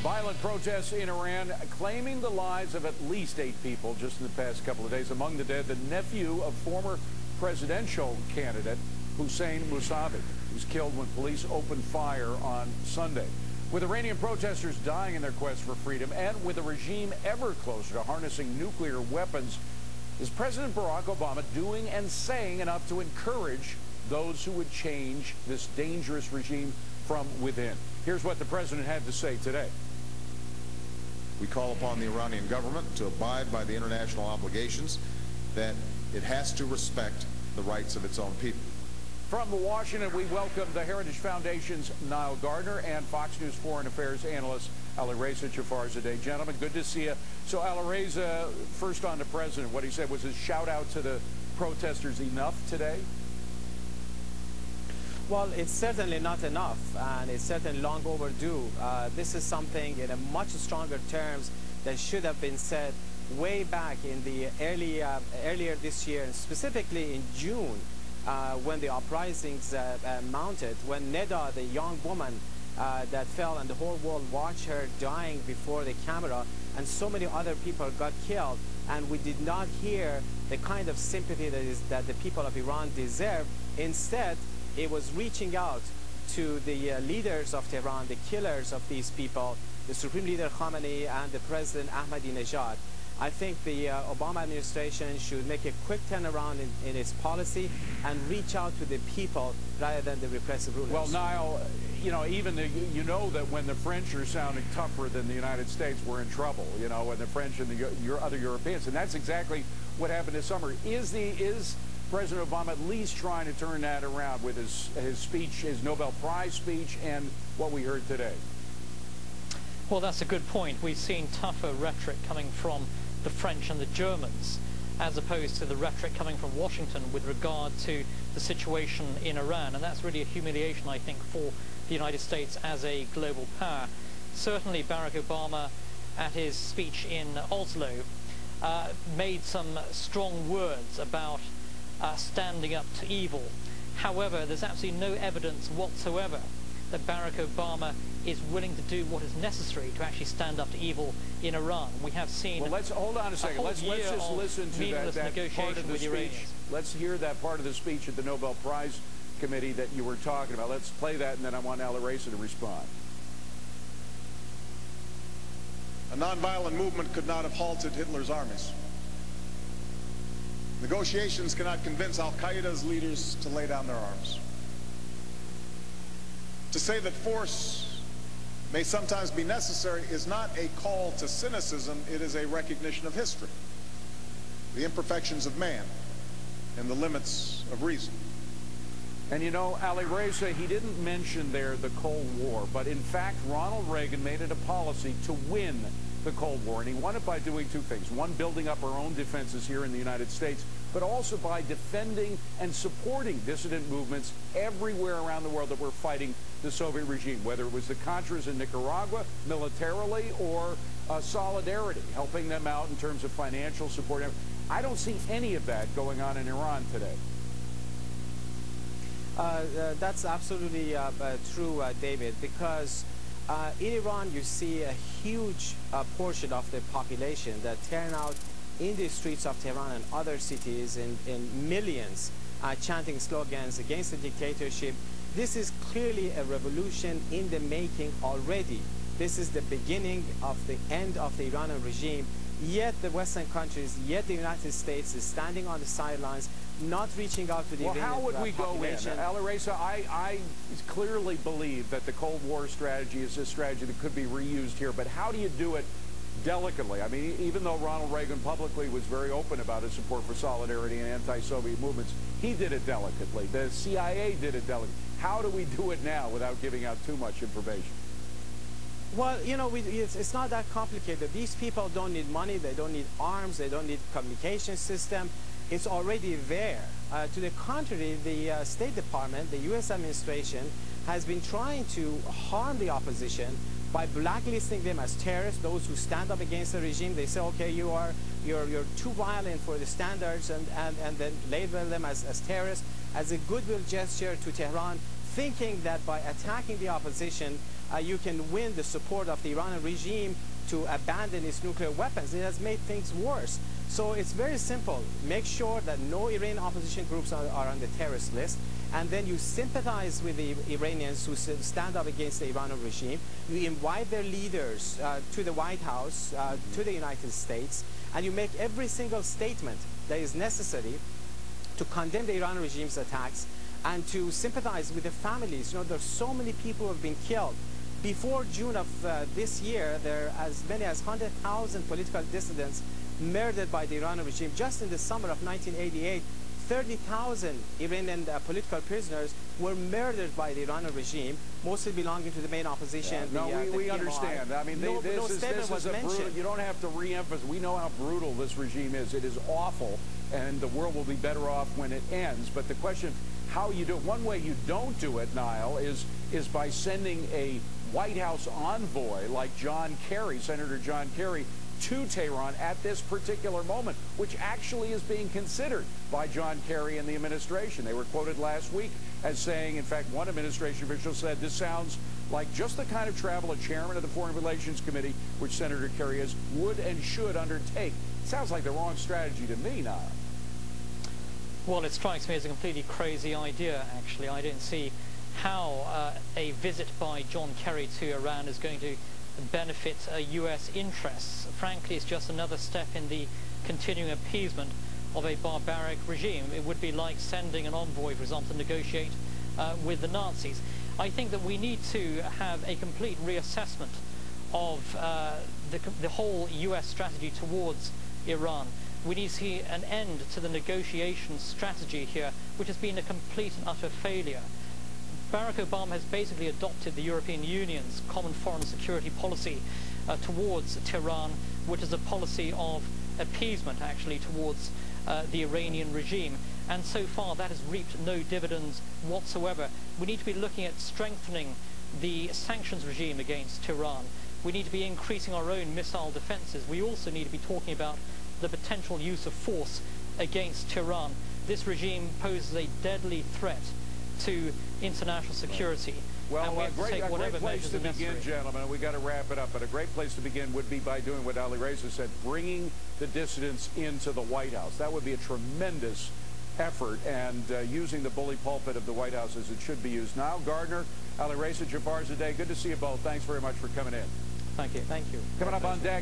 Violent protests in Iran claiming the lives of at least 8 people just in the past couple of days. Among the dead, the nephew of former presidential candidate Hussein Mousavi, who was killed when police opened fire on Sunday. With Iranian protesters dying in their quest for freedom and with a regime ever closer to harnessing nuclear weapons, is President Barack Obama doing and saying enough to encourage those who would change this dangerous regime from within? Here's what the president had to say today. We call upon the Iranian government to abide by the international obligations that it has to respect the rights of its own people. From Washington, we welcome the Heritage Foundation's Niall Gardner and Fox News foreign affairs analyst Alireza Jafarzadeh. Gentlemen, good to see you. So Alireza, first on the president, what he said was his shout out to the protesters enough today? Well, it's certainly not enough, and it's certainly long overdue. This is something in a much stronger terms that should have been said way back in the earlier this year, and specifically in June, when the uprisings mounted, when Neda, the young woman that fell, and the whole world watched her dying before the camera, and so many other people got killed, and we did not hear the kind of sympathy that the people of Iran deserve. Instead, it was reaching out to the leaders of Tehran, the killers of these people, the Supreme Leader Khamenei and the President Ahmadinejad. I think the Obama administration should make a quick turnaround in its policy and reach out to the people rather than the repressive rulers. Well, Niall, you know, you know that when the French are sounding tougher than the United States, we're in trouble, you know, when the French and your other Europeans. And that's exactly what happened this summer. Is President Obama at least trying to turn that around with his speech, his Nobel Prize speech, and what we heard today? Well, that's a good point. We've seen tougher rhetoric coming from the French and the Germans, as opposed to the rhetoric coming from Washington with regard to the situation in Iran. And that's really a humiliation, I think, for the United States as a global power. Certainly, Barack Obama, at his speech in Oslo, made some strong words about standing up to evil. However, there's absolutely no evidence whatsoever that Barack Obama is willing to do what is necessary to actually stand up to evil in Iran. We have seen. Well, hold on a second. Let's just listen to that part of the speech. Let's hear that part of the speech at the Nobel Prize Committee that you were talking about. Let's play that, and then I want Alireza to respond. A nonviolent movement could not have halted Hitler's armies. Negotiations cannot convince Al-Qaeda's leaders to lay down their arms. To say that force may sometimes be necessary is not a call to cynicism, it is a recognition of history, the imperfections of man, and the limits of reason. And you know, Alireza, he didn't mention there the Cold War, but in fact, Ronald Reagan made it a policy to win the Cold War, and he won it by doing 2 things. One, building up our own defenses here in the United States, but also by defending and supporting dissident movements everywhere around the world that were fighting the Soviet regime, whether it was the Contras in Nicaragua militarily or solidarity, helping them out in terms of financial support. I don't see any of that going on in Iran today. That's absolutely true, David, because in Iran you see a huge portion of the population that turn out in the streets of Tehran and other cities in millions chanting slogans against the dictatorship. This is clearly a revolution in the making already. This is the beginning of the end of the Iranian regime. Yet the Western countries, yet the United States is standing on the sidelines, not reaching out to the Iranian population. Well, how would we go in? Alireza, I clearly believe that the Cold War strategy is a strategy that could be reused here, but how do you do it delicately? I mean, even though Ronald Reagan publicly was very open about his support for solidarity and anti-Soviet movements, he did it delicately. The CIA did it delicately. How do we do it now without giving out too much information? Well, you know, it's not that complicated. These people don't need money, they don't need arms, they don't need communication system. It's already there. To the contrary, the State Department, the U.S. administration, has been trying to harm the opposition by blacklisting them as terrorists, those who stand up against the regime. They say, okay, you're too violent for the standards, and then label them as terrorists, as a goodwill gesture to Tehran, thinking that by attacking the opposition, you can win the support of the Iranian regime to abandon its nuclear weapons. It has made things worse. So it's very simple. Make sure that no Iranian opposition groups are on the terrorist list, and then you sympathize with the Iranians who stand up against the Iranian regime. You invite their leaders to the White House, to the United States, and you make every single statement that is necessary to condemn the Iranian regime's attacks and to sympathize with the families. You know, there's so many people who have been killed. Before June of this year, there are as many as 100,000 political dissidents murdered by the Iranian regime. Just in the summer of 1988, 30,000 Iranian political prisoners were murdered by the Iranian regime, mostly belonging to the main opposition. We understand. I mean, this is a brutal, you don't have to re-emphasize. We know how brutal this regime is. It is awful, and the world will be better off when it ends. But the question, how you do it, one way you don't do it, Niall, is by sending a White House envoy like John Kerry, Senator John Kerry, to Tehran at this particular moment, which actually is being considered by John Kerry and the administration. They were quoted last week as saying, in fact, one administration official said, this sounds like just the kind of travel a chairman of the Foreign Relations Committee, which Senator Kerry is, would and should undertake. Sounds like the wrong strategy to me, Niall. Well, it strikes me as a completely crazy idea, actually. I don't see how a visit by John Kerry to Iran is going to benefit U.S. interests. Frankly, it's just another step in the continuing appeasement of a barbaric regime. It would be like sending an envoy, for example, to negotiate with the Nazis. I think that we need to have a complete reassessment of the whole U.S. strategy towards Iran. We need to see an end to the negotiation strategy here, which has been a complete and utter failure. Barack Obama has basically adopted the European Union's common foreign security policy towards Tehran, which is a policy of appeasement, actually, towards the Iranian regime. And so far, that has reaped no dividends whatsoever. We need to be looking at strengthening the sanctions regime against Tehran. We need to be increasing our own missile defenses. We also need to be talking about the potential use of force against Tehran. This regime poses a deadly threat to international security. Well, and we have to take whatever measures are necessary. Great place to begin, gentlemen. We got to wrap it up, but a great place to begin would be by doing what Alireza said, bringing the dissidents into the White House. That would be a tremendous effort, and using the bully pulpit of the White House as it should be used. Niall Gardner, Alireza Jafarzadeh, good to see you both. Thanks very much for coming in. Thank you. Thank you. Coming up on deck.